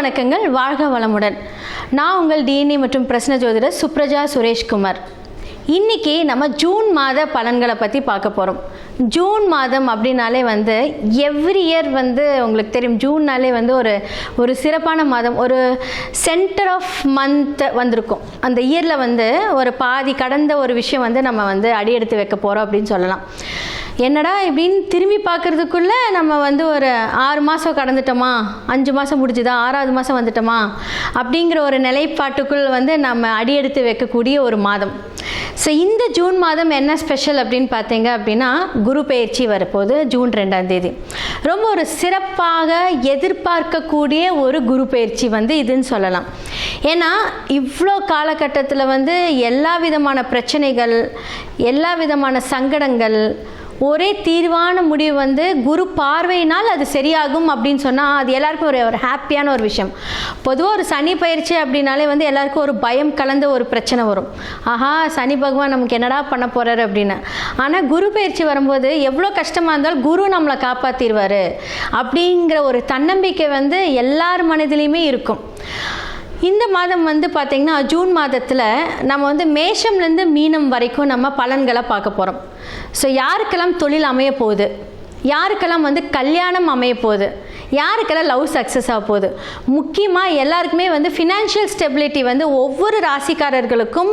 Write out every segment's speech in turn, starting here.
வணக்கங்கள், வாழ்க வளமுடன். நான் உங்கள் டிஎன்ஏ மற்றும் பிரசன்ன ஜோதிடர் சுப்ரஜா சுரேஷ்குமார். இன்றைக்கி நம்ம ஜூன் மாத பலன்களை பற்றி பார்க்க போகிறோம். ஜூன் மாதம் அப்படின்னாலே எவ்ரி இயர் உங்களுக்கு தெரியும், ஜூன்னாலே ஒரு சிறப்பான மாதம், ஒரு சென்டர் ஆஃப் மந்த் வந்திருக்கும். அந்த இயரில் ஒரு பாதி கடந்த ஒரு விஷயம் நம்ம அடியெடுத்து வைக்க போகிறோம் அப்படின்னு சொல்லலாம். என்னடா இப்படின்னு திரும்பி பார்க்குறதுக்குள்ளே நம்ம ஒரு 6 மாதம் கடந்துட்டோமா, 5 மாதம் முடிஞ்சுதா, 6வது மாதம் வந்துட்டோமா அப்படிங்கிற ஒரு நிலைப்பாட்டுக்குள் நம்ம அடியெடுத்து வைக்கக்கூடிய ஒரு மாதம். ஸோ இந்த ஜூன் மாதம் என்ன ஸ்பெஷல் அப்படின்னு பார்த்தீங்க அப்படின்னா, குரு பெயர்ச்சி வரப்போகுது ஜூன் 2ஆம் தேதி. ரொம்ப ஒரு சிறப்பாக எதிர்பார்க்கக்கூடிய ஒரு குரு பெயர்ச்சி இதுன்னு சொல்லலாம். ஏன்னா இவ்வளோ காலகட்டத்தில் எல்லா விதமான பிரச்சனைகள், எல்லா விதமான சங்கடங்கள், ஒரே தீர்வான முடிவு குரு பார்வையினால் அது சரியாகும் அப்படின்னு சொன்னால் அது எல்லாருக்கும் ஒரு ஹாப்பியான ஒரு விஷயம். பொதுவாக ஒரு சனி பயிற்சி அப்படின்னாலே எல்லாருக்கும் ஒரு பயம் கலந்த ஒரு பிரச்சனை வரும். ஆஹா, சனி பகவான் நமக்கு என்னடா பண்ண போகிறாரு அப்படின்னு. ஆனால் குரு பயிற்சி வரும்போது எவ்வளோ கஷ்டமாக இருந்தாலும் குரு நம்மளை காப்பாற்றிடுவார் அப்படிங்கிற ஒரு தன்னம்பிக்கை எல்லார் மனதிலையுமே இருக்கும். இந்த மாதம் பார்த்திங்கன்னா ஜூன் மாதத்தில் நம்ம மேஷம்லேருந்து மீனம் வரைக்கும் நம்ம பலன்களை பார்க்க போகிறோம். ஸோ யாருக்கெல்லாம் தொழில் அமைய போகுது, யாருக்கெல்லாம் கல்யாணம் அமைய போகுது, யாருக்கெல்லாம் லவ் சக்ஸஸ் ஆக போகுது, முக்கியமாக எல்லாருக்குமே ஃபினான்ஷியல் ஸ்டெபிலிட்டி ஒவ்வொரு ராசிக்காரர்களுக்கும்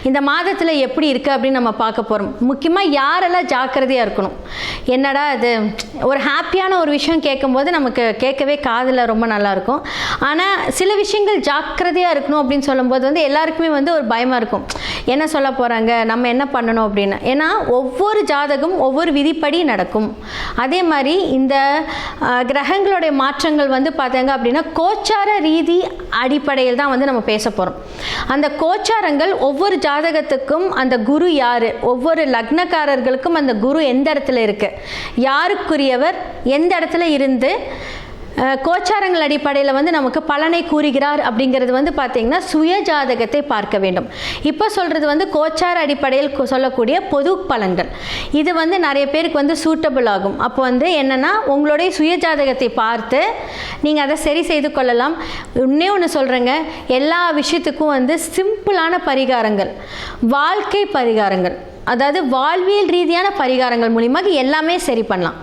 இந்த மாதத்தில் எப்படி இருக்குது அப்படின்னு நம்ம பார்க்க போகிறோம். முக்கியமாக யாரெல்லாம் ஜாக்கிரதையாக இருக்கணும். என்னடா அது ஒரு ஹாப்பியான ஒரு விஷயம் கேட்கும்போது நமக்கு கேட்கவே காதில் ரொம்ப நல்லாயிருக்கும். ஆனால் சில விஷயங்கள் ஜாக்கிரதையாக இருக்கணும் அப்படின்னு சொல்லும்போது எல்லாருக்குமே ஒரு பயமாக இருக்கும். என்ன சொல்ல போகிறாங்க, நம்ம என்ன பண்ணணும் அப்படின்னு. ஏன்னா ஒவ்வொரு ஜாதகம் ஒவ்வொரு விதிப்படி நடக்கும். அதே மாதிரி இந்த கிரகங்களுடைய மாற்றங்கள் பார்த்தாங்க அப்படின்னா கோச்சார ரீதி அடிப்படையில் தான் நம்ம பேச போகிறோம். அந்த கோச்சாரங்கள் ஒவ்வொரு ஜாதகத்துக்கும் அந்த குரு யார், ஒவ்வொரு லக்னக்காரர்களுக்கும் அந்த குரு எந்த இடத்துல இருக்குது, யாருக்குரியவர் எந்த இடத்துல இருந்து கோச்சாரங்கள் அடிப்படையில் நமக்கு பலனை கூறுகிறார் அப்படிங்கிறது பார்த்திங்கன்னா சுய ஜாதகத்தை பார்க்க வேண்டும். இப்போ சொல்கிறது கோச்சார அடிப்படையில் சொல்லக்கூடிய பொது பலன்கள். இது நிறைய பேருக்கு சூட்டபிள் ஆகும். அப்போ என்னென்னா உங்களுடைய சுய ஜாதகத்தை பார்த்து நீங்கள் அதை சரி செய்து கொள்ளலாம். இன்னே ஒன்று சொல்கிறேங்க, எல்லா விஷயத்துக்கும் சிம்பிளான பரிகாரங்கள், வாழ்க்கை பரிகாரங்கள், அதாவது வாழ்வியல் ரீதியான பரிகாரங்கள் மூலியமாக எல்லாமே சரி பண்ணலாம்.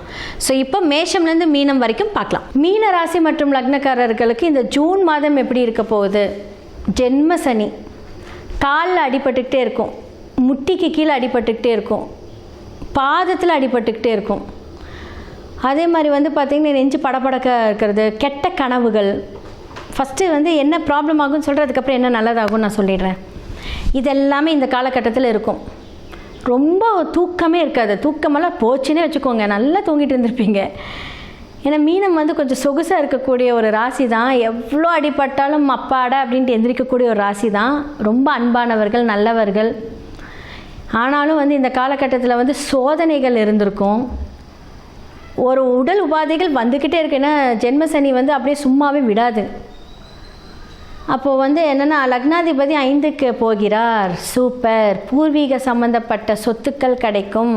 ஸோ இப்போ மேஷம்லேருந்து மீனம் வரைக்கும் பார்க்கலாம். மீன ராசி மற்றும் லக்னக்காரர்களுக்கு இந்த ஜூன் மாதம் எப்படி இருக்க போகுது? ஜென்ம சனி காலில் அடிபட்டுக்கிட்டே இருக்கும், முட்டிக்கு கீழே அடிபட்டுக்கிட்டே இருக்கும், பாதத்தில் அடிபட்டுக்கிட்டே இருக்கும். அதே மாதிரி பார்த்திங்கன்னா நெஞ்சு படபடக்க இருக்கிறது, கெட்ட கனவுகள். ஃபஸ்ட்டு என்ன ப்ராப்ளம் ஆகும்னு சொல்கிறதுக்கப்புறம் என்ன நல்லதாகும் நான் சொல்லிடுறேன். இதெல்லாமே இந்த காலகட்டத்தில் இருக்கும். ரொம்ப தூக்கமே இருக்காது, தூக்கமெல்லாம் போச்சுன்னே வச்சுக்கோங்க, நல்லா தூங்கிட்டு இருந்திருப்பீங்க. ஏன்னா மீனம் கொஞ்சம் சொகுசாக இருக்கக்கூடிய ஒரு ராசி தான். எவ்வளோ அடிபட்டாலும் அப்பாடா அப்படின்ட்டு எந்திரிக்கக்கூடிய ஒரு ராசி தான். ரொம்ப அன்பானவர்கள், நல்லவர்கள். ஆனாலும் இந்த காலகட்டத்தில் சோதனைகள் இருந்திருக்கும். ஒரு உடல் உபாதைகள் வந்துக்கிட்டே இருக்கு. ஏன்னா ஜென்ம சனி அப்படியே சும்மாவே விடாது. அப்போது என்னென்னா லக்னாதிபதி 5க்கு போகிறார். சூப்பர். பூர்வீக சம்மந்தப்பட்ட சொத்துக்கள் கிடைக்கும்.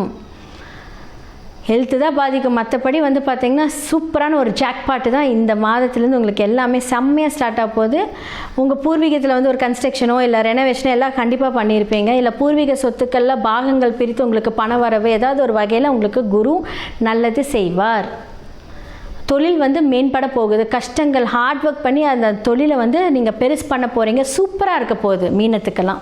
ஹெல்த்து தான் பாதிக்கும், மற்றபடி பார்த்திங்கன்னா சூப்பரான ஒரு ஜாக்பாட்டு தான் இந்த மாதத்துலேருந்து உங்களுக்கு எல்லாமே செம்மையாக ஸ்டார்ட் ஆக போகுது. உங்கள் பூர்வீகத்தில் ஒரு கன்ஸ்ட்ரக்ஷனோ இல்லை ரெனோவேஷனோ எல்லாம் கண்டிப்பாக பண்ணியிருப்பீங்க. இல்லை பூர்வீக சொத்துக்களில் பாகங்கள் பிரித்து உங்களுக்கு பண வரவு ஏதாவது ஒரு வகையில் உங்களுக்கு குரு நல்லது செய்வார். தொழில் மேம்பட போகுது. கஷ்டங்கள் ஹார்ட் ஒர்க் பண்ணி அந்த தொழிலை நீங்கள் பெருசு பண்ண போகிறீங்க. சூப்பராக இருக்க போகுது மீனத்துக்கெல்லாம்.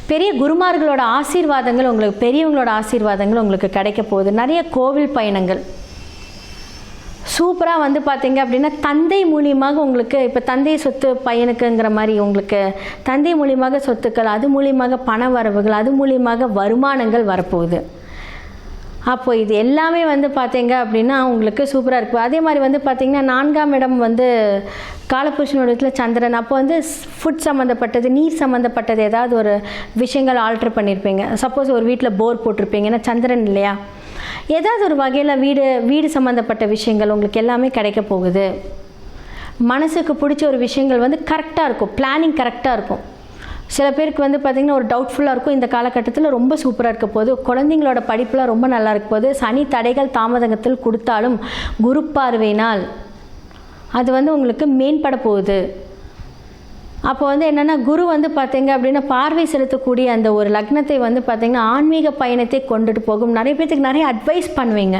பெரிய குருமார்களோட ஆசீர்வாதங்கள் உங்களுக்கு, பெரியவங்களோட ஆசீர்வாதங்கள் உங்களுக்கு கிடைக்க போகுது. நிறைய கோவில் பயணங்கள் சூப்பராக பார்த்தீங்க அப்படின்னா தந்தை மூலியமாக உங்களுக்கு, இப்போ தந்தை சொத்து பையனுக்குங்கிற மாதிரி உங்களுக்கு தந்தை மூலியமாக சொத்துக்கள், அது மூலியமாக பண வரவுகள், அது மூலியமாக வருமானங்கள் வரப்போகுது. அப்போ இது எல்லாமே பார்த்தீங்க அப்படின்னா உங்களுக்கு சூப்பராக இருக்கும். அதே மாதிரி பார்த்திங்கன்னா 4ஆம் இடம் காலபுருஷனோட இடத்துல சந்திரன். அப்போ ஃபுட் சம்மந்தப்பட்டது, நீர் சம்மந்தப்பட்டது ஏதாவது ஒரு விஷயங்கள் ஆல்ட்ரு பண்ணியிருப்பீங்க. சப்போஸ் ஒரு வீட்டில் போர் போட்டிருப்பீங்க, ஏன்னா சந்திரன் இல்லையா. ஏதாவது ஒரு வகையில் வீடு சம்மந்தப்பட்ட விஷயங்கள் உங்களுக்கு எல்லாமே கிடைக்க போகுது. மனசுக்கு பிடிச்ச ஒரு விஷயங்கள் கரெக்டாக இருக்கும், பிளானிங் கரெக்டாக இருக்கும். சில பேருக்கு பார்த்திங்கன்னா ஒரு டவுட்ஃபுல்லாக இருக்கும். இந்த காலகட்டத்தில் ரொம்ப சூப்பராக இருக்க போது. குழந்தைங்களோட படிப்புலாம் ரொம்ப நல்லா இருக்க போது. சனி தடைகள் தாமதத்தில் கொடுத்தாலும் குரு பார்வையினால் அது வந்து உங்களுக்கு மேம்பட போகுது. அப்போ வந்து என்னென்னா குரு வந்து பார்த்தீங்க அப்படின்னா பார்வை செலுத்தக்கூடிய அந்த ஒரு லக்னத்தை வந்து பார்த்திங்கன்னா ஆன்மீக பயணத்தை கொண்டுட்டு போகும். நிறைய பேர்த்துக்கு நிறைய அட்வைஸ் பண்ணுவீங்க.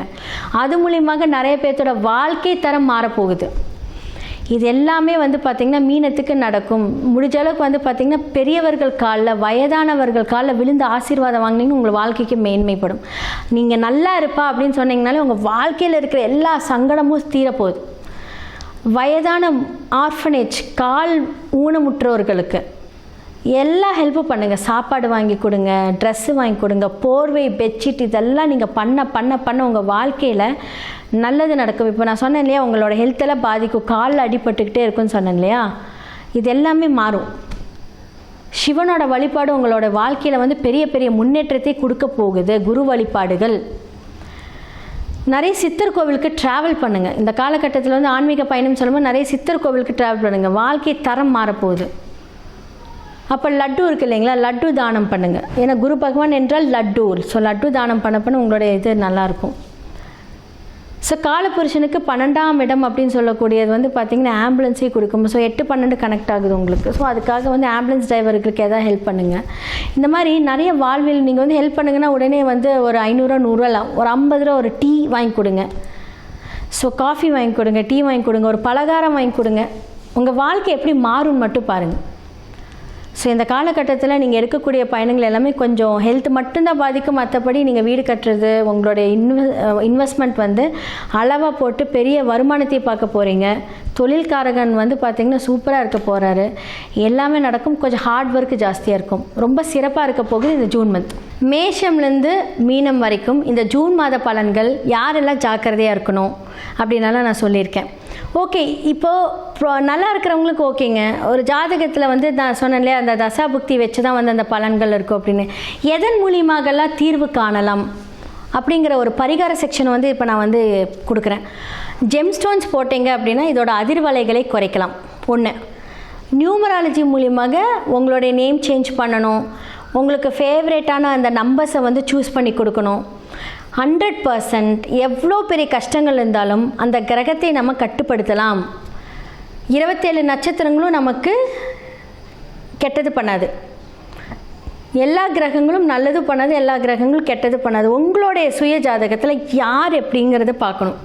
அது மூலியமாக நிறைய பேர்த்தோட வாழ்க்கை தரம் மாறப்போகுது. இது எல்லாமே வந்து பார்த்திங்கன்னா மீனத்துக்கு நடக்கும். முடிஞ்ச அளவுக்கு வந்து பார்த்திங்கன்னா பெரியவர்கள் காலில், வயதானவர்கள் காலில் விழுந்து ஆசீர்வாதம் வாங்கினீங்கன்னா உங்கள் வாழ்க்கைக்கு மேன்மைப்படும். நீங்கள் நல்லா இருப்பா அப்படின்னு சொன்னீங்கனாலே உங்கள் வாழ்க்கையில் இருக்கிற எல்லா சங்கடமும் தீரப்போகுது. வயதான ஆர்ஃபனேஜ், கால் ஊனமுற்றோர்களுக்கு எல்லா ஹெல்ப்பும் பண்ணுங்கள். சாப்பாடு வாங்கி கொடுங்க, ட்ரெஸ்ஸு வாங்கி கொடுங்க, போர்வை, பெட்ஷீட் இதெல்லாம் நீங்கள் பண்ண உங்கள் வாழ்க்கையில் நல்லது நடக்கும். இப்போ நான் சொன்னேன் இல்லையா, உங்களோட ஹெல்த்தெல்லாம் பாதிக்கும், காலில் அடிபட்டுக்கிட்டே இருக்குன்னு சொன்னேன் இல்லையா, இது எல்லாமே மாறும். சிவனோட வழிபாடு உங்களோட வாழ்க்கையில் வந்து பெரிய பெரிய முன்னேற்றத்தை கொடுக்க போகுது. குரு வழிபாடுகள். நிறைய சித்தர் கோவிலுக்கு ட்ராவல் பண்ணுங்கள். இந்த காலகட்டத்தில் வந்து ஆன்மீக பயணம் சொல்லும்போது நிறைய சித்தர் கோவிலுக்கு ட்ராவல் பண்ணுங்கள். வாழ்க்கை தரம் மாறப்போகுது. அப்போ லட்டு இருக்குது இல்லைங்களா, லட்டு தானம் பண்ணுங்கள். ஏன்னா குரு பகவான் என்றால் லட்டு. ஸோ லட்டு தானம் பண்ண உங்களுடைய இது நல்லாயிருக்கும். ஸோ காலபுருஷனுக்கு 12ஆம் இடம் அப்படின்னு சொல்லக்கூடியது வந்து பார்த்திங்கன்னா ஆம்புலன்ஸே கொடுக்கும். ஸோ 8-12 கனெக்ட் ஆகுது உங்களுக்கு. ஸோ அதுக்காக வந்து ஆம்புலன்ஸ் டிரைவருக்கு எதாவது ஹெல்ப் பண்ணுங்கள். இந்த மாதிரி நிறைய வாழ்வில் நீங்கள் வந்து ஹெல்ப் பண்ணுங்கன்னா உடனே வந்து ஒரு 500 100 ஒரு 50 ரூபா ஒரு டீ வாங்கி கொடுங்க. ஸோ காஃபி வாங்கி கொடுங்க, டீ வாங்கி கொடுங்க, ஒரு பலகாரம் வாங்கி கொடுங்க. உங்கள் வாழ்க்கை எப்படி மாறும்னு மட்டும் பாருங்கள். ஸோ இந்த காலகட்டத்தில் நீங்கள் எடுக்கக்கூடிய பயணங்கள் எல்லாமே கொஞ்சம் ஹெல்த் மட்டும்தான் பாதிக்கும். மற்றபடி நீங்கள் வீடு கட்டுறது, உங்களுடைய இன்வெஸ்ட்மெண்ட் வந்து அளவாக போட்டு பெரிய வருமானத்தை பார்க்க போகிறீங்க. தொழில்காரகன் வந்து பார்த்திங்கன்னா சூப்பராக இருக்க போகிறாரு. எல்லாமே நடக்கும். கொஞ்சம் ஹார்ட் ஒர்க்கு ஜாஸ்தியாக இருக்கும். ரொம்ப சிறப்பாக இருக்க போகுது இந்த ஜூன் மந்த். மேஷம்லேருந்து மீனம் வரைக்கும் இந்த ஜூன் மாத பலன்கள் யாரெல்லாம் ஜாக்கிரதையாக இருக்கணும் அப்படின்னாலாம் நான் சொல்லியிருக்கேன். ஓகே, இப்போது நல்லா இருக்கிறவங்களுக்கு ஓகேங்க. ஒரு ஜாதகத்தில் வந்து நான் சொன்னேன் இல்லையா, அந்த தசாபுக்தி வச்சு தான் வந்து அந்த பலன்கள் இருக்கும் அப்படின்னு. எதன் மூலியமாகலாம் தீர்வு காணலாம் அப்படிங்கிற ஒரு பரிகார செக்ஷன் வந்து இப்போ நான் வந்து கொடுக்குறேன். ஜெம்ஸ்டோன்ஸ் போட்டிங்க அப்படின்னா இதோட அதிர்வலைகளை குறைக்கலாம். ஒன்று, நியூமராலஜி மூலியமாக உங்களுடைய நேம் சேஞ்ச் பண்ணணும். உங்களுக்கு ஃபேவரேட்டான அந்த நம்பர்ஸை வந்து சூஸ் பண்ணி கொடுக்கணும். 100% எவ்வளோ பெரிய கஷ்டங்கள் இருந்தாலும் அந்த கிரகத்தை நம்ம கட்டுப்படுத்தலாம். 27 நட்சத்திரங்களும் நமக்கு கெட்டது பண்ணாது. எல்லா கிரகங்களும் நல்லது பண்ணாது, எல்லா கிரகங்களும் கெட்டது பண்ணாது. உங்களுடைய சுய ஜாதகத்தில் யார் எப்படிங்கிறத பார்க்கணும்.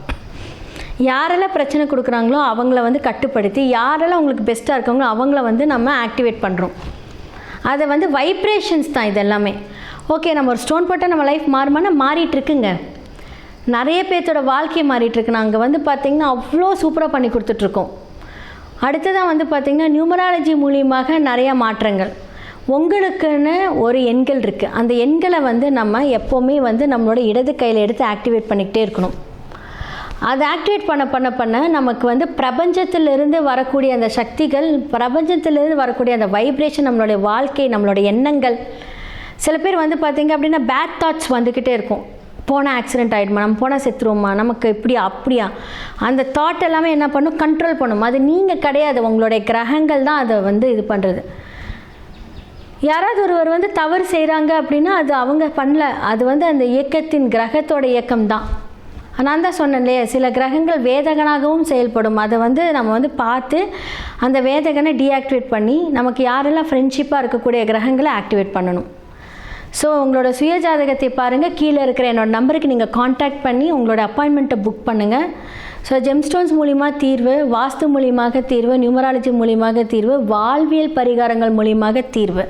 யாரெல்லாம் பிரச்சனை கொடுக்குறாங்களோ அவங்கள வந்து கட்டுப்படுத்தி, யாரெல்லாம் உங்களுக்கு பெஸ்ட்டாக இருக்காங்களோ அவங்கள வந்து நம்ம ஆக்டிவேட் பண்ணுறோம். அதை வந்து வைப்ரேஷன்ஸ் தான் இதெல்லாமே. ஓகே, நம்ம ஒரு ஸ்டோன் போட்டால் நம்ம லைஃப் மாறுமானா மாறிட்டுருக்குங்க. நிறைய பேர்த்தோட வாழ்க்கை மாறிட்டுருக்கு. நாங்கள் வந்து பார்த்திங்கன்னா அவ்வளோ சூப்பராக பண்ணி கொடுத்துட்ருக்கோம். அடுத்ததான் வந்து பார்த்திங்கன்னா நியூமராலஜி மூலியமாக நிறையா மாற்றங்கள். உங்களுக்குன்னு ஒரு எண்கள் இருக்குது. அந்த எண்களை வந்து நம்ம எப்போவுமே வந்து நம்மளோட இடது கையில் எடுத்து ஆக்டிவேட் பண்ணிக்கிட்டே இருக்கணும். அதை ஆக்டிவேட் பண்ண நமக்கு வந்து பிரபஞ்சத்திலிருந்து வரக்கூடிய அந்த சக்திகள், பிரபஞ்சத்திலிருந்து வரக்கூடிய அந்த வைப்ரேஷன், நம்மளுடைய வாழ்க்கை, நம்மளுடைய எண்ணங்கள். சில பேர் வந்து பார்த்திங்க அப்படின்னா பேட் தாட்ஸ் வந்துக்கிட்டே இருக்கும். போனால் ஆக்சிடென்ட் ஆகிடுமா, நம்ம போனால் செத்துருவோமா, நமக்கு இப்படியா அப்படியா, அந்த தாட் எல்லாமே என்ன பண்ணும், கண்ட்ரோல் பண்ணும். அது நீங்கள் கிடையாது, உங்களுடைய கிரகங்கள் தான் அதை வந்து இது பண்ணுறது. யாராவது ஒருவர் வந்து தவறு செய்கிறாங்க அப்படின்னா அது அவங்க பண்ணல, அது வந்து அந்த இயக்கத்தின் கிரகத்தோட இயக்கம் தான். நான் தான் சொன்னேன் இல்லையா, சில கிரகங்கள் வேதகனாகவும் செயல்படும். அதை வந்து நம்ம வந்து பார்த்து அந்த வேதகனை டீஆக்டிவேட் பண்ணி நமக்கு யாரெல்லாம் ஃப்ரெண்ட்ஷிப்பாக இருக்கக்கூடிய கிரகங்களை ஆக்டிவேட் பண்ணணும். ஸோ உங்களோட சுய ஜாதகத்தை பாருங்கள். கீழே இருக்கிற என்னோடய நம்பருக்கு நீங்கள் காண்டாக்ட் பண்ணி உங்களோட அப்பாயின்மெண்ட்டை புக் பண்ணுங்கள். ஸோ ஜெம்ஸ்டோன்ஸ் மூலிமா தீர்வு, வாஸ்து மூலியமாக தீர்வு, நியூமராலஜி மூலியமாக தீர்வு, வாழ்வியல் பரிகாரங்கள் மூலியமாக தீர்வு,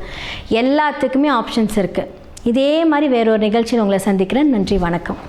எல்லாத்துக்குமே ஆப்ஷன்ஸ் இருக்குது. இதே மாதிரி வேறொரு நிகழ்ச்சியில் உங்களை சந்திக்கிறேன். நன்றி, வணக்கம்.